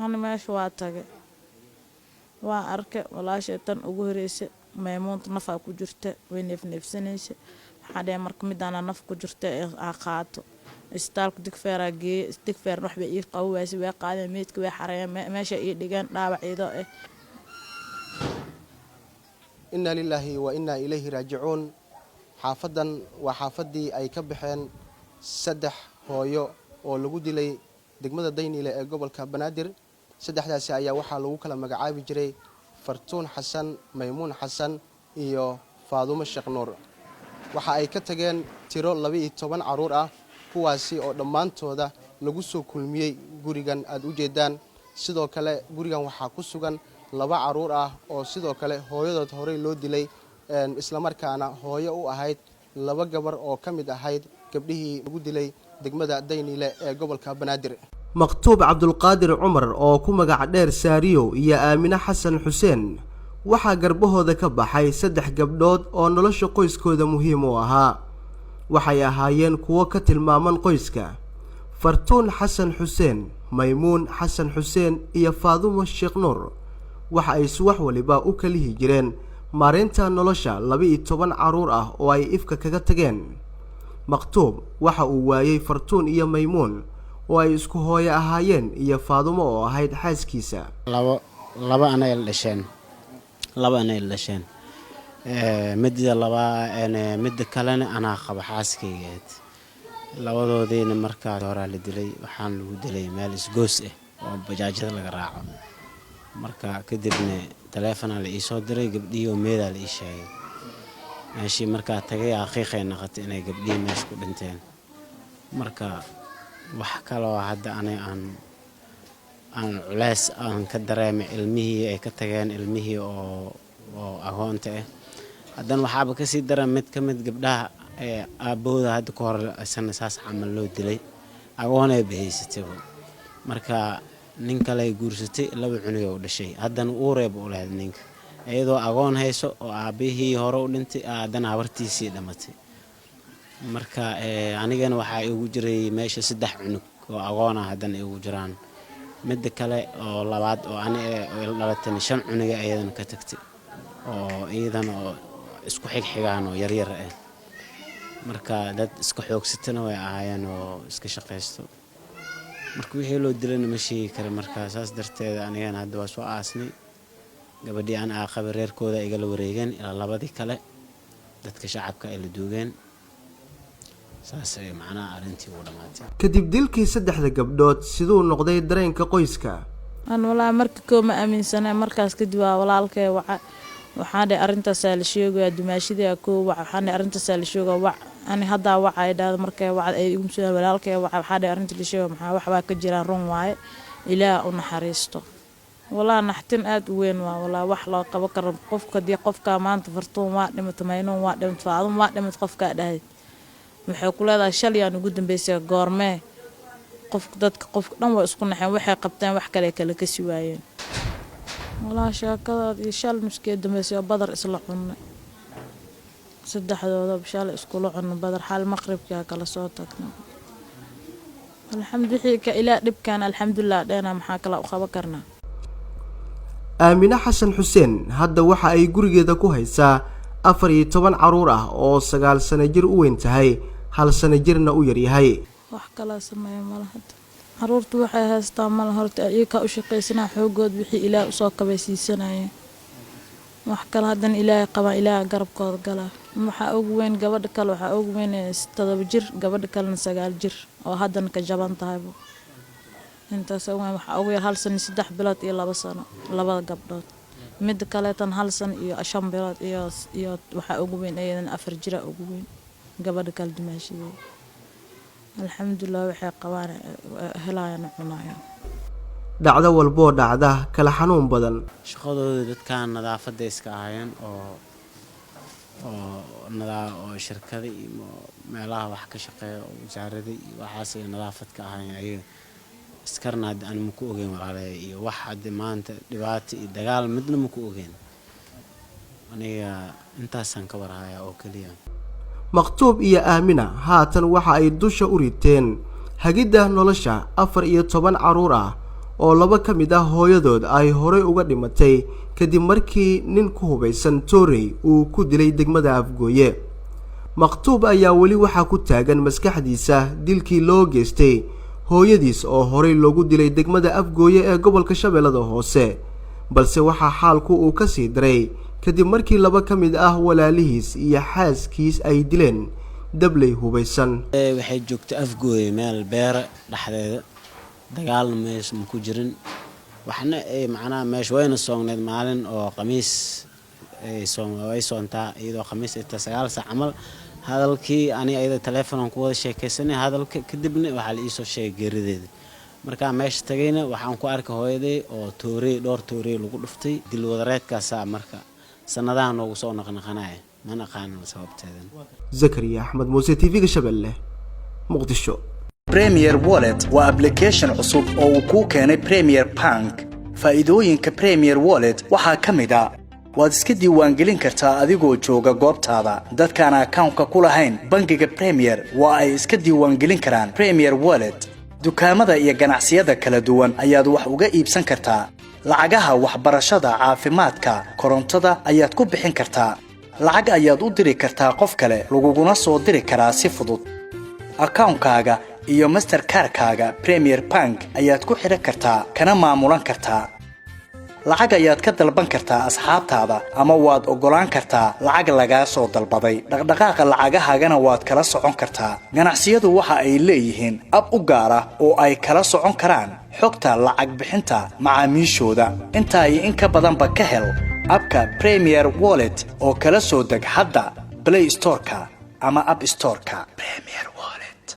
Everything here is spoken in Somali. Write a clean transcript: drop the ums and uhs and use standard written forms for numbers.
أنا ماشي واتجه وأركب ولا شيطان أجهريس ميمون نفع كجرته وينف نفسنيش حدا مرك مدانا نفع كجرته عقاته استالك دكفير أجي دكفير روح بيجي قوي سوى قاعدة ميت كوي حرام ماشي يدقان لا بعيدا إنا لله وإنا إليه راجعون حافظا وحافظي أي كبحين سدح هويو oo lagu dilay degmada Daynile ee gobolka Banaadir saddexdaasi ayaa waxa lagu kala magacaabi jiray Fartuun Xasan, Maymuun Xasan iyo Faadumo Sheekh Nuur waxa ay ka tageen tiro 12 caruur ah kuwaasi oo dhamaantooda lagu soo kulmiyay gurigan aad u jeedaan sidoo kale gurigan waxa ku sugan 2 caruur ah oo sidoo kale hooyadood hore loo dilay isla markaana hooyo u ahayd 2 gabar oo kamid ahayd gabdhihii lagu dilay degmada Daynile ee gobolka Banaadir Maqtuub Cabdulqaadir Cumar oo ku magac dheer Saariyo iyo Aamina Xasan Xuseen waxa garbahooda ka baxay 3 gabdhood oo nolosha qoyskooda muhiim u ahaa waxay ahaayeen kuwo ka tilmaaman qoyska Fartuun Xasan Xuseen, Maymuun Xasan Xuseen iyo Faadumo Sheekh Nuur waxa ay subax waliba u kala hijireen maareynta nolosha 12 caruur ah oo ay ifka kaga tageen Maqtuub waxa uu waayay Fartuun iyo Maymuun oo ay isku hooyo ahaayeen iyo Faadumo oo ahayd xaaskiisa laba anay dhasheen midda kalena ana qaba xaaskaygeed labadoodina markaa hore la dilay waxaan lagu dilay meel isgoos ah oo bajaajada laga raaco marka kadibna telefoon la ii soo diray gabdhiyo meeda la ii sheegay ماشي مركا تجي أخي نقطة إني قبلي مش كبنتين مركا وحكلوا هذا أنا عن علاس عن كدرام علمي كتجان علمي أو أهونته هذا وحاب كسي درام مت كمت قبلها أبو هذا كور السنة أساس عملوا دلي أهونه بهيستيه مركا نينك لا يجورستي لو عنيو ولا شيء هذا نقورب ولا هذا نينك iyadoo agoon hayso oo aabihii hore u dhintay aadan abartiisii dhamatay marka anigana waxa igu jiray meesha 3 cunug oo agoon ah hadan igu jiraan mid kale oo labaad oo dhalatay 5 cunug ayadana ka tagtay oo iyadana isku xigxigaan oo yar yar ah marka dad isku xoogsatana way ahaayeen oo iska shaqeysto marka wixii loo dilayna ma sheegi karo marka saas darteed anigana hadda waa soo aasnay gabadhii aan aqab reerkooda iga la wareegeen ilaa labadii kale dadka shacabka ay la duugeen saasay macnaa arintii u dhamaatay kadib dilkii 3 gabdhood sidoo noqday dareenka qoyska aan walaa markii kooma aaminsanay markaas kadib walaalkay waxaan arintaas la sheegay dumaashida waxaan arintaas la sheegay ani hadda waxay dhaad markay ay igu soo walaalkay waxaan arinta la sheegay maxaa waxba ka jira run waaye ilaa u naxariisto والله نحتن أد وين والله وحلا قبكر قفك دي قفك ما أنت فرطون واحد متمينون واحد متفاعلون واحد متقفك ده محكول هذا الشل يعني قدام بيسي قارمة قفك دتك قفك نوع اسكن حين وحي قبتين وحكي لك سواين والله شاكا الشل مسكين قدام بيسي بدر إصلاحنا سد هذا بشال اسكولو عن بدر حال المغرب يا كلا صوتك الحمد لله كإله دب كان الحمد لله دينا محاكلا وخبكرنا Aamina Xasan Xuseen hadda waxa ay gurigeeda ku haysaa 14 caruur ah oo 9 sano jir u weyn tahay 1 sano jirna u yar yahay wax kala sameeyo malaha caruurtu waxay haystaan mal horta iyaga u shaqeysana xoogood wixii ilaa u soo kabaysiisanayeen wax kala hadan ilaa qaba ilaa garabkooda gala waxa ugu weyn gabadha kale waxa ugu weyn 7 jir gabadha kalena 9 jir oo hadan ka jaban tahay inta soo waxa ugu yar 1 sano 3 bilood iyo 2 sano labada gabdhood mid kale tan 1 sano iyo 5 bilood iyo waxa ugu weyn ayadana 4 jir ugu weyn gabadha kale dimaashiyay alxamdulillah waxay qabaan helayaan cunaya dhacdo walbo dhacda kala xanuun badan shaqadooda dadka nadaafada iska ahaayeen oo shirkada iyo meelaha wax ka shaqeeya oo wasaaradda iyo waxaas ay nadaafad ka ahaayeen ay iskarnaad aan ma ku ogeyn walaalay iyo wax hadda maanta dhibaato iyo dagaal midna ma ku ogeyn aniga intaasan ka warhaya oo kaliya Maqtuub iyo Aamina haatan waxa ay dusha u riteen hagida nolosha 14 caruur ah oo laba ka mid ah hooyadood ay horey uga dhimatay kadib markii nin ku hubaysan toorey uu ku dilay degmada Afgooye. Maqtuub ayaa weli waxaa ku taagan maskaxdiisa dilkii loo geystay hooyadiis oo horey loogu dilay degmada Afgooye ee gobolka Shabeellada Hoose, balse waxaa xaalku uu ka sii daray kadib markii laba ka mid ah walaalihiis iyo xaaskiis ay dileen dabley hubaysan. waxay joogtay Afgooye meel beer dhaxdeeda dagaal mees ma ku jirin waxna ay macnaa meesh wayna soogneed maalin oo khamiis ay soontaa iyadoo khamiis inta 9 saac camal hadalkii ani ayada telefoon ku wada sheekaysanay hadalka kadibna waxa la ii soo sheegay geerideeda marka meesh tagayna waxaan ku arkay hooyaday oo dhowr toorey lagu dhuftay dil wadareedkaas marka sanadahan ugu soo naqnaqanay ma naqaan sababteeda. Zakariya Ahmed Muuse TV Shabeelle Muqdisho. Premier Wallet waa application cusub oo uu ku keenay Premier Bank. Faa'iidooyinka Premier Wallet waxaa ka mid ah waad iska diiwaangelin kartaa adigoo jooga goobtaada. Dadkaan account-ka ku lahayn bangiga Premier waa ay iska diiwaangelin karaan Premier Wallet. Dukaamada iyo ganacsiyada kala duwan ayaad wax uga iibsan kartaa. Lacagaha waxbarashada, caafimaadka, korontada ayaad ku bixin kartaa. Lacag ayaad u diri kartaa qof kale, laguguna soo diri karaa si fudud. Account-kaaga iyo Mastercard-kaaga Premier Bank ayaad ku xiran kartaa kana maamulan kartaa. Lacag ayaad ka dalban kartaa asxaabtaada ama waad ogolaan kartaa lacag laga soo dalbaday. Dhaqdhaqaaqa lacagahaagana waad kala socon kartaa. Ganacsiyadu waxa ay leeyihiin app u gaar ah oo ay kala socon karaan xogta lacag bixinta macaamiishooda. Inta ay in ka badanba ka hel abka Premier Wallet oo kala soo deg hadda Play Store-ka ama App Store-ka. Premier